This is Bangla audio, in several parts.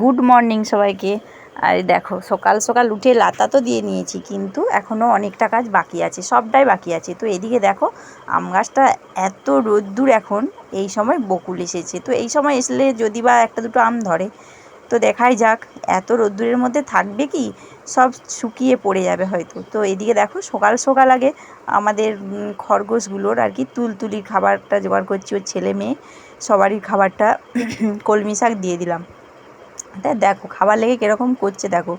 গুড মর্নিং সবাইকে। আর দেখো সকাল সকাল উঠে লাতা তো দিয়ে নিয়েছি, কিন্তু এখনও অনেকটা কাজ বাকি আছে, সবটাই বাকি আছে। তো এদিকে দেখো আম গাছটা এত রোদ্দুর, এখন এই সময় বকুল এসেছে। তো এই সময় আসলে যদি বা একটা দুটো আম ধরে, তো দেখাই যাক। এত রোদ্দুরের মধ্যে থাকবে কি, সব শুকিয়ে পড়ে যাবে হয়তো। তো এদিকে দেখো সকাল সকাল আগে আমাদের খরগোশগুলোর আর কি তুলতুলির খাবারটা জোগাড় করছি। ওর ছেলে মেয়ে সবারই খাবারটা কলমি শাক দিয়ে দিলাম। তাই দেখো খাবার লেগে কীরকম করছে দেখো।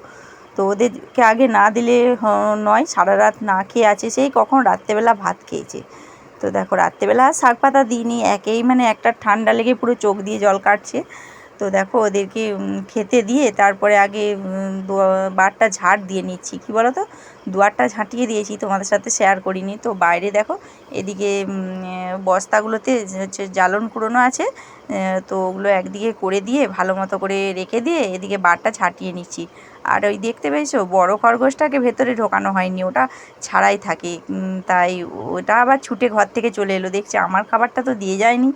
তো ওদেরকে আগে না দিলে নয়, সারা রাত না খেয়ে আছে, সেই কখন রাত্রেবেলা ভাত খেয়েছে। তো দেখো রাত্রেবেলা আর শাক পাতা দিইনি, একেই মানে একটা ঠান্ডা লেগে পুরো চোখ দিয়ে জল কাটছে। তো দেখো ওদেরকে খেতে দিয়ে তারপরে আগে বারটা ঝাড় দিয়ে নিচ্ছি। কী বলো তো, দুয়ারটা ঝাঁটিয়ে দিয়েছি, তোমাদের সাথে শেয়ার করিনি। তো বাইরে দেখো এদিকে বস্তাগুলোতে হচ্ছে জ্বালন কুড়োনো আছে, তো ওগুলো একদিকে করে দিয়ে ভালো মতো করে রেখে দিয়ে এদিকে বারটা ঝাঁটিয়ে নিচ্ছি। আর ওই দেখতে পেয়েছো বড় খরগোশটাকে ভেতরে ঢোকানো হয়নি, ওটা ছাড়াই থাকে। তাই ওটা আবার ছুটে ঘর থেকে চলে এলো, দেখছে আমার খাবারটা তো দিয়ে যায়নি,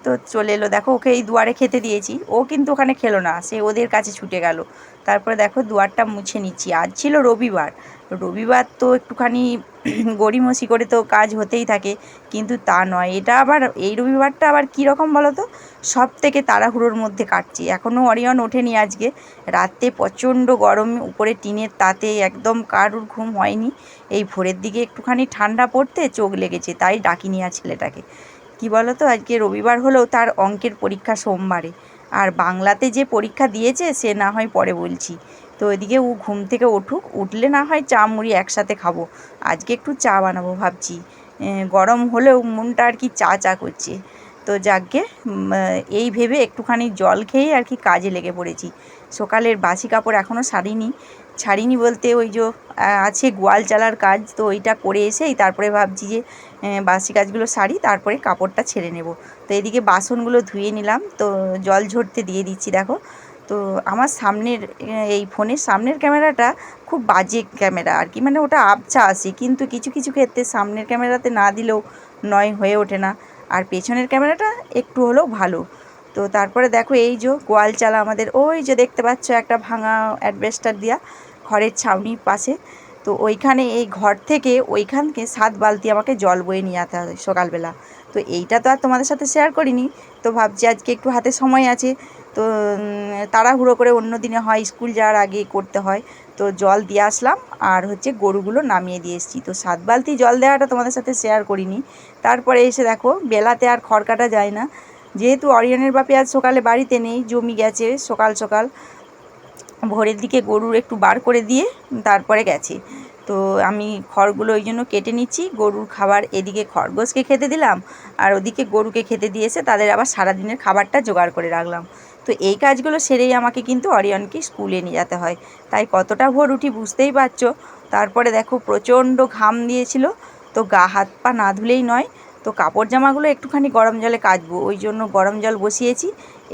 তো চলে এলো। দেখো ওকে এই দুয়ারে খেতে দিয়েছি, ও কিন্তু ওখানে খেলো না, সে ওদের কাছে ছুটে গেল। তারপরে দেখো দুয়ারটা মুছে নিচ্ছি। আজ ছিল রবিবার, রবিবার তো একটুখানি গড়িমসি করে তো কাজ হতেই থাকে, কিন্তু তা নয়, এটা আবার এই রবিবারটা আবার কী রকম বলো তো, সব থেকে তাড়াহুড়োর মধ্যে কাটছি। এখনও অরিয়ন ওঠেনি আজকে, রাতে প্রচণ্ড গরম, উপরে টিনের তাতে একদম কারুর ঘুম হয়নি। এই ভোরের দিকে একটুখানি ঠান্ডা পড়তে চোখ লেগেছে, তাই ডাকিনি আর ছেলেটাকে। কি বলো তো, আজকে রবিবার হলেও তার অঙ্কের পরীক্ষা সোমবারে, আর বাংলাতে যে পরীক্ষা দিয়েছে সে না হয় পরে বলছি। তো এদিকে ও ঘুম থেকে উঠুক, উঠলে না হয় চা মুড়ি একসাথে খাবো। আজকে একটু চা বানাবো ভাবছি, গরম হলেও মনটা আর কি চা চা করছে। তো যাকগে, এই ভেবে একটুখানি জল খেয়ে আর কি কাজে লেগে পড়েছি। সকালের বাসি কাপড় এখনও ছাড়িনি বলতে ওই যে আছে গোয়াল চালার কাজ, তো ওইটা করে এসেই তারপরে ভাবছি যে বাসি কাজগুলো সারি, তারপরে কাপড়টা ছেড়ে নেব। তো এদিকে বাসনগুলো ধুয়ে নিলাম, তো জল ঝরতে দিয়ে দিচ্ছি। দেখো তো আমার সামনের এই ফোনের সামনের ক্যামেরাটা খুব বাজে ক্যামেরা আর কি, মানে ওটা আবছা আসে, কিন্তু কিছু কিছু ক্ষেত্রে সামনের ক্যামেরাতে না দিলেও নয়, হয়ে ওঠে না। আর পেছনের ক্যামেরাটা একটু হলেও ভালো। তো তারপরে দেখো এই যে গোয়াল চালা আমাদের, ওই যে দেখতে পাচ্ছ একটা ভাঙা অ্যাডবেস্টার দেওয়া ঘরের ছাউনির পাশে। তো ওইখানে এই ঘর থেকে ওইখানকে 7 বালতি আমাকে জল বয়ে নিয়ে যেতে হয় সকালবেলা। তো এইটা তো আর তোমাদের সাথে শেয়ার করিনি, তো ভাবছি আজকে একটু হাতে সময় আছে, তো তাড়াহুড়ো করে অন্য দিনে হয় স্কুল যাওয়ার আগে করতে হয়। তো জল দিয়ে আসলাম, আর হচ্ছে গরুগুলো নামিয়ে দিয়ে এসেছি। তো 7 বালতি জল দেওয়াটা তোমাদের সাথে শেয়ার করিনি। তারপরে এসে দেখো বেলাতে আর খড় কাটা যায় না, যেহেতু অরিয়নের বাপি আজ সকালে বাড়িতে নেই, জমি গেছে সকাল সকাল, ভোরের দিকে গরুর একটু বার করে দিয়ে তারপরে গেছে। তো আমি খড়গুলো ওই জন্য কেটে নিচ্ছি, গরুর খাবার এদিকে খরগোশকে খেতে দিলাম, আর ওদিকে গরুকে খেতে দিয়ে এসে তাদের আবার সারাদিনের খাবারটা জোগাড় করে রাখলাম। তো এই কাজগুলো সেরেই আমাকে কিন্তু অরিয়নকে স্কুলে নিয়ে যেতে হয়, তাই কতটা ভোর উঠি বুঝতেই পারছো। তারপরে দেখো প্রচণ্ড ঘাম দিয়েছিল, তো গা হাত পা না ধুলেই নয়। তো কাপড় জামাগুলো একটুখানি গরম জলে কাচবো, ওই জন্য গরম জল বসিয়েছি।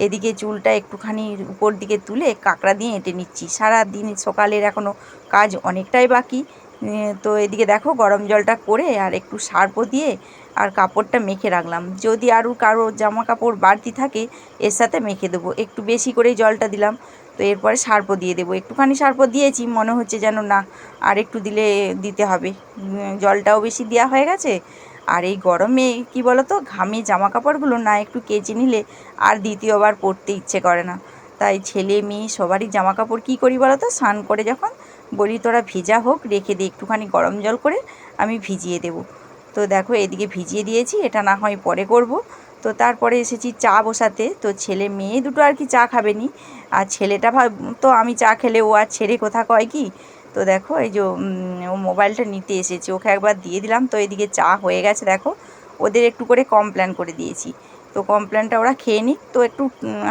এদিকে চুলটা একটুখানি উপর দিকে তুলে কাঁকড়া দিয়ে এঁটে নিচ্ছি। সারা দিন সকালের এখনও কাজ অনেকটাই বাকি। তো এদিকে দেখো গরম জলটা করে আর একটু সার্ফও দিয়ে আর কাপড়টা মেখে রাখলাম, যদি আরও কারো জামা কাপড় বাড়তি থাকে এর সাথে মেখে দেবো। একটু বেশি করেই জলটা দিলাম, তো এরপরে সার্ফও দিয়ে দেবো। একটুখানি সার্ফও দিয়েছি, মনে হচ্ছে যেন না আর একটু দিতে হবে, জলটাও বেশি দেওয়া হয়ে গেছে। আর এই গরমে কি বলো তো, ঘামে জামা কাপড়গুলো না একটু কেচে নিলে আর দ্বিতীয়বার পরতে ইচ্ছে করে না। তাই ছেলে মেয়ে সবারই জামা কাপড় কী করি বলো তো, স্নান করে যখন বলি তোরা ভেজা হোক, রেখে দে, একটুখানি গরম জল করে আমি ভিজিয়ে দেবো। তো দেখো এদিকে ভিজিয়ে দিয়েছি, এটা না হয় পরে করব। তো তারপরে এসেছি চা বসাতে। তো ছেলে মেয়ে দুটো আর কি চা খাবে নি, আর ছেলেটা তো আমি চা খেলে ও আর ছেড়ে কোথা কয় কি। তো দেখো এই যে ও মোবাইলটা নিতে এসেছে, ওকে একবার দিয়ে দিলাম। তো এদিকে চা হয়ে গেছে দেখো, ওদের একটু করে কমপ্ল্যান করে দিয়েছি। তো কমপ্ল্যানটা ওরা খেয়ে নিক, তো একটু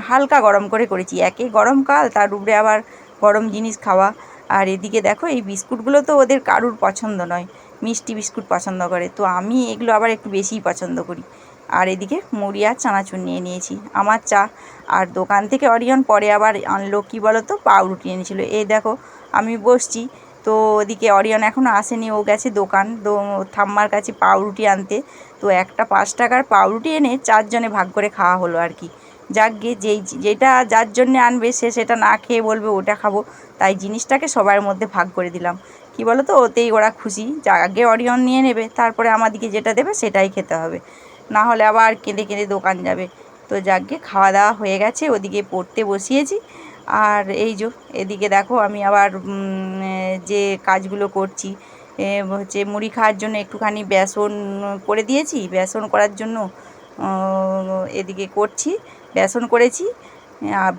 হালকা গরম করে করেছি, একে গরমকাল তার উপরে আবার গরম জিনিস খাওয়া। আর এদিকে দেখো এই বিস্কুটগুলো তো ওদের কারুর পছন্দ নয়, মিষ্টি বিস্কুট পছন্দ করে, তো আমি এগুলো আবার একটু বেশিই পছন্দ করি। আর এদিকে মুড়ি আর চানাচুর নিয়ে নিয়েছি, আমার চা। আর দোকান থেকে অরিয়ন পরে আবার আনলো কী বলো তো, পাউরুটি এনেছিলো। এই দেখো আমি বসছি, তো ওদিকে অরিয়ন এখনও আসেনি, ও গেছে দোকান ঠাম্মার কাছে পাউরুটি আনতে। তো একটা 5 টাকার পাউরুটি এনে 4 জনে ভাগ করে খাওয়া হলো আর কি। যাকগে যেটা যার জন্যে আনবে সেটা না খেয়ে বলবে ওটা খাবো, তাই জিনিসটাকে সবার মধ্যে ভাগ করে দিলাম। কি বলো তো, ওতেই ওরা খুশি, আগে অরিয়ন নিয়ে নেবে, তারপরে আমাদেরকে যেটা দেবে সেটাই খেতে হবে, না হলে আবার কেঁদে কেঁদে দোকান যাবে। তো যাকগে খাওয়া দাওয়া হয়ে গেছে, ওদিকে পড়তে বসিয়েছি। আর এই যে এদিকে দেখো আমি আবার যে কাজগুলো করছি, হচ্ছে মুড়ি খাওয়ার জন্য একটুখানি বেসন করে দিয়েছি, বেসন করার জন্য এদিকে করছি, বেসন করেছি,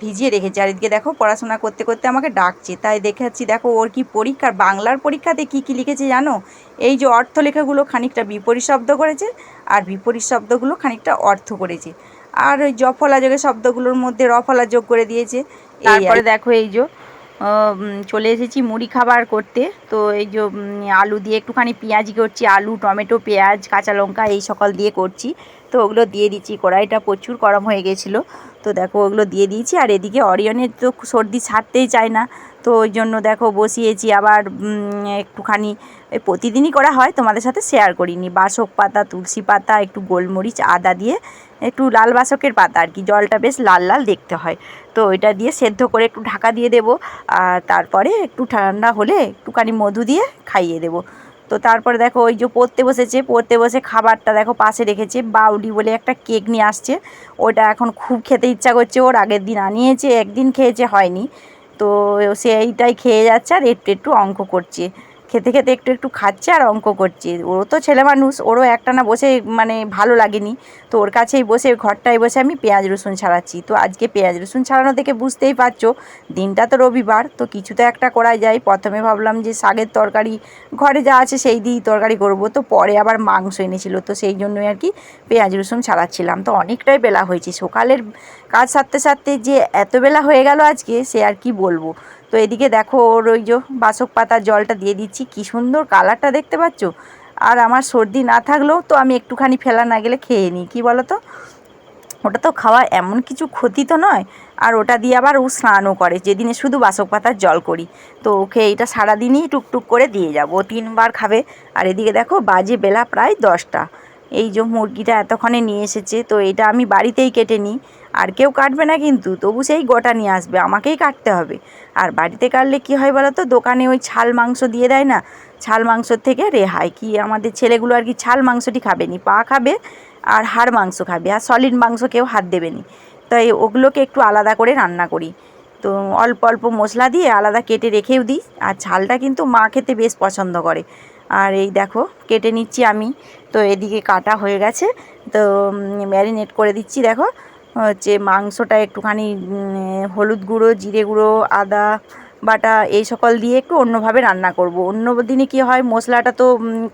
ভিজিয়ে রেখেছি। আর এদিকে দেখো পড়াশোনা করতে করতে আমাকে ডাকছে, তাই দেখাচ্ছি। দেখো ওর কি পরীক্ষা, বাংলার পরীক্ষাতে কি কি লিখেছে জানো? এই যে অর্থ লেখাগুলো খানিকটা বিপরীত শব্দ করেছে, আর বিপরীত শব্দগুলো খানিকটা অর্থ করেছে, আর ওই জফলা যোগের শব্দগুলোর মধ্যে রফলা যোগ করে দিয়েছে। তারপরে দেখো এই যে চলে এসেছি মুড়ি খাবার করতে। তো এই যে আলু দিয়ে একটুখানি পেঁয়াজি করছি, আলু টমেটো পেঁয়াজ কাঁচা লঙ্কা এই সকল দিয়ে করছি। তো ওগুলো দিয়ে দিচ্ছি, কড়াইটা প্রচুর গরম হয়ে গেছিলো। তো দেখো ওগুলো দিয়ে দিয়েছি। আর এদিকে অরিয়নের তো সর্দি ছাড়তেই চায় না, তো ওই জন্য দেখো বসিয়েছি আবার একটুখানি, প্রতিদিনই করা হয়, তোমাদের সাথে শেয়ার করিনি, বাসক পাতা তুলসী পাতা একটু গোলমরিচ আদা দিয়ে, একটু লাল বাসকের পাতা আর কি, জলটা বেশ লাল লাল দেখতে হয়। তো ওইটা দিয়ে সেদ্ধ করে একটু ঢাকা দিয়ে দেবো, আর তারপরে একটু ঠান্ডা হলে একটুখানি মধু দিয়ে খাইয়ে দেবো। তো তারপরে দেখো ওই যে পড়তে বসেছে, পড়তে বসে খাবারটা দেখো পাশে রেখেছে, বাউডি বলে একটা কেক নিয়ে আসছে, ওটা এখন খুব খেতে ইচ্ছা করছে ওর, আগের দিন আনিয়েছে, একদিন খেয়েছে হয়নি, তো সে এইটাই খেয়ে যাচ্ছে আর একটু একটু অঙ্ক করছে, খেতে খেতে একটু একটু খাচ্ছে আর অঙ্ক করছে। ওরও তো ছেলে মানুষ, ওরও একটানা বসে মানে ভালো লাগেনি, তো ওর কাছেই বসে ঘরটায় বসে আমি পেঁয়াজ রসুন ছাড়াচ্ছি। তো আজকে পেঁয়াজ রসুন ছাড়ানো দেখে বুঝতেই পারছো, দিনটা তো রবিবার, তো কিছু তো একটা করা যায়। প্রথমে ভাবলাম যে শাকের তরকারি ঘরে যা আছে সেই দিয়েই তরকারি করব, তো পরে আবার মাংস এনেছিল, তো সেই জন্যই আর কি পেঁয়াজ রসুন ছাড়াচ্ছিলাম। তো অনেকটাই বেলা হয়েছে, সকালের কাজ সারতে সারতে যে এত বেলা হয়ে গেল আজকে, সে আর কি বলবো। তো এদিকে দেখো ওর ওই যে বাসক পাতার জলটা দিয়ে দিচ্ছি, কী সুন্দর কালারটা দেখতে পাচ্ছ। আর আমার সর্দি না থাকলেও তো আমি একটুখানি ফেলা না গেলে খেয়ে নিই, কী বলো তো, ওটা তো খাওয়া এমন কিছু ক্ষতি তো নয়। আর ওটা দিয়ে আবার ও স্নানও করে, যেদিনে শুধু বাসক পাতার জল করি, তো ওকে এইটা সারাদিনই টুকটুক করে দিয়ে যাবো, 3বার খাবে। আর এদিকে দেখো বাজে বেলা প্রায় 10টা, এই যে মুরগিটা এতক্ষণে নিয়ে এসেছে, তো এটা আমি বাড়িতেই কেটে নিই, আর কেউ কাটবে না কিন্তু, তবু সেই গোটা নিয়ে আসবে, আমাকেই কাটতে হবে। আর বাড়িতে কাটলে কী হয় বলো তো, দোকানে ওই ছাল মাংস দিয়ে দেয় না, ছাল মাংসর থেকে রেহাই, কি আমাদের ছেলেগুলো আর কি ছাল মাংসটি খাবে নি, পা খাবে আর হাড় মাংস খাবে, আর সলিড মাংস কেউ হাত দেবে নি, তাই ওগুলোকে একটু আলাদা করে রান্না করি। তো অল্প অল্প মশলা দিয়ে আলাদা কেটে রেখেও দিই, আর ছালটা কিন্তু মা খেতে বেশ পছন্দ করে। আর এই দেখো কেটে নিচ্ছি আমি, তো এদিকে কাটা হয়ে গেছে, তো ম্যারিনেট করে দিচ্ছি। দেখো হচ্ছে মাংসটা একটুখানি হলুদ গুঁড়ো জিরে গুঁড়ো আদা বাটা এই সকল দিয়ে একটু অন্যভাবে রান্না করব। অন্য দিনে কী হয়, মশলাটা তো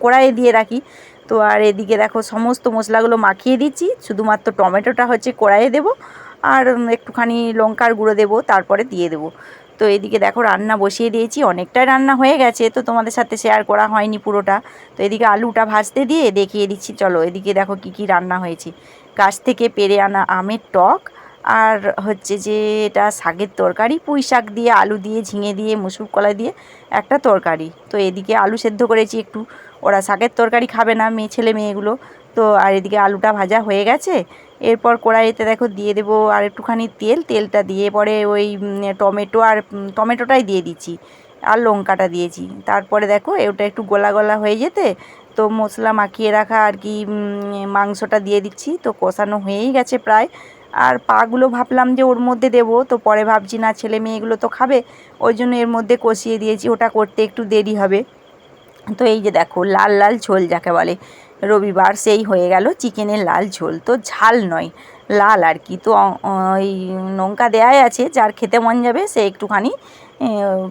কড়াইয়ে দিয়ে রাখি, তো আর এদিকে দেখো সমস্ত মশলাগুলো মাখিয়ে দিচ্ছি, শুধুমাত্র টমেটোটা হচ্ছে কড়াইয়ে দেবো, আর একটুখানি লঙ্কার গুঁড়ো দেবো, তারপরে দিয়ে দেবো। তো এদিকে দেখো রান্না বসিয়ে দিয়েছি, অনেকটাই রান্না হয়ে গেছে, তো তোমাদের সাথে শেয়ার করা হয়নি পুরোটা। তো এদিকে আলুটা ভাজতে দিয়ে দেখিয়ে দিচ্ছি, চলো এদিকে দেখো কি কি রান্না হয়েছে। গাছ থেকে পেড়ে আনা আমের টক, আর হচ্ছে যে এটা শাকের তরকারি, পুঁই শাক দিয়ে আলু দিয়ে ঝিঙে দিয়ে মুসুর কলাই দিয়ে একটা তরকারি। তো এদিকে আলু সেদ্ধ করেছি একটু, ওরা শাকের তরকারি খাবে না ছেলে মেয়েগুলো, তো আর এদিকে আলুটা ভাজা হয়ে গেছে। এরপর কড়াইতে দেখো দিয়ে দেবো আর একটুখানি তেলটা দিয়ে পরে ওই টমেটো আর টমেটোটাই দিয়ে দিচ্ছি, আর লঙ্কাটা দিয়েছি। তারপরে দেখো ওটা একটু গলা গলা হয়ে যেতে, তো মশলা মাখিয়ে রাখা আর কি মাংসটা দিয়ে দিচ্ছি, তো কষানো হয়েই গেছে প্রায়। আর পাগুলো ভাবলাম যে ওর মধ্যে দেবো, তো পরে ভাবছি না ছেলে মেয়েগুলো তো খাবে, ওই জন্য এর মধ্যে কষিয়ে দিয়েছি, ওটা করতে একটু দেরি হবে। তো এই যে দেখো লাল লাল ঝোল যাকে বলে, রবিবার সেই হয়ে গেল চিকেনের লাল ঝোল, তো ঝাল নয় লাল আর কি। তো ওই লঙ্কা দেয়াই আছে, যার খেতে মন যাবে সে একটুখানি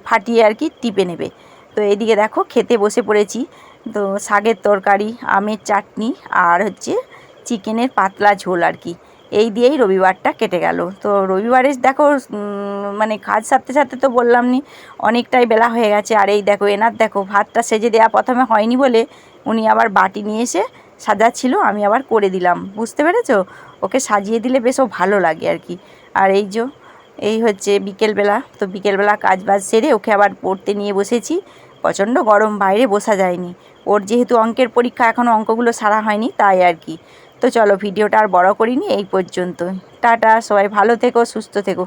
ফাটিয়ে আর কি টিপে নেবে। তো এদিকে দেখো খেতে বসে পড়েছি, তো শাকের তরকারি আমের চাটনি আর হচ্ছে চিকেনের পাতলা ঝোল আর কি, এই দিয়েই রবিবারটা কেটে গেল। তো রবিবারে দেখো মানে কাজ সারতে সারতে তো বললাম নি অনেকটাই বেলা হয়ে গেছে। আর এই দেখো এনার দেখো ভাতটা সেজে দেওয়া প্রথমে হয়নি বলে উনি আবার বাটি নিয়ে এসে সাজাচ্ছিল, আমি আবার করে দিলাম, বুঝতে পেরেছো, ওকে সাজিয়ে দিলে বেশ ও ভালো লাগে আর কি। আর এই হচ্ছে বিকেলবেলা, তো বিকেলবেলা কাজ বাজ সেরে ওকে আবার পড়তে নিয়ে বসেছি, প্রচণ্ড গরম বাইরে বসা যায়নি, ওর যেহেতু অঙ্কের পরীক্ষা এখনও অঙ্কগুলো সারা হয়নি তাই আর কি। তো চলো ভিডিওটা আর বড় করিনি, এই পর্যন্ত। টাটা, সবাই ভালো থেকো, সুস্থ থেকো।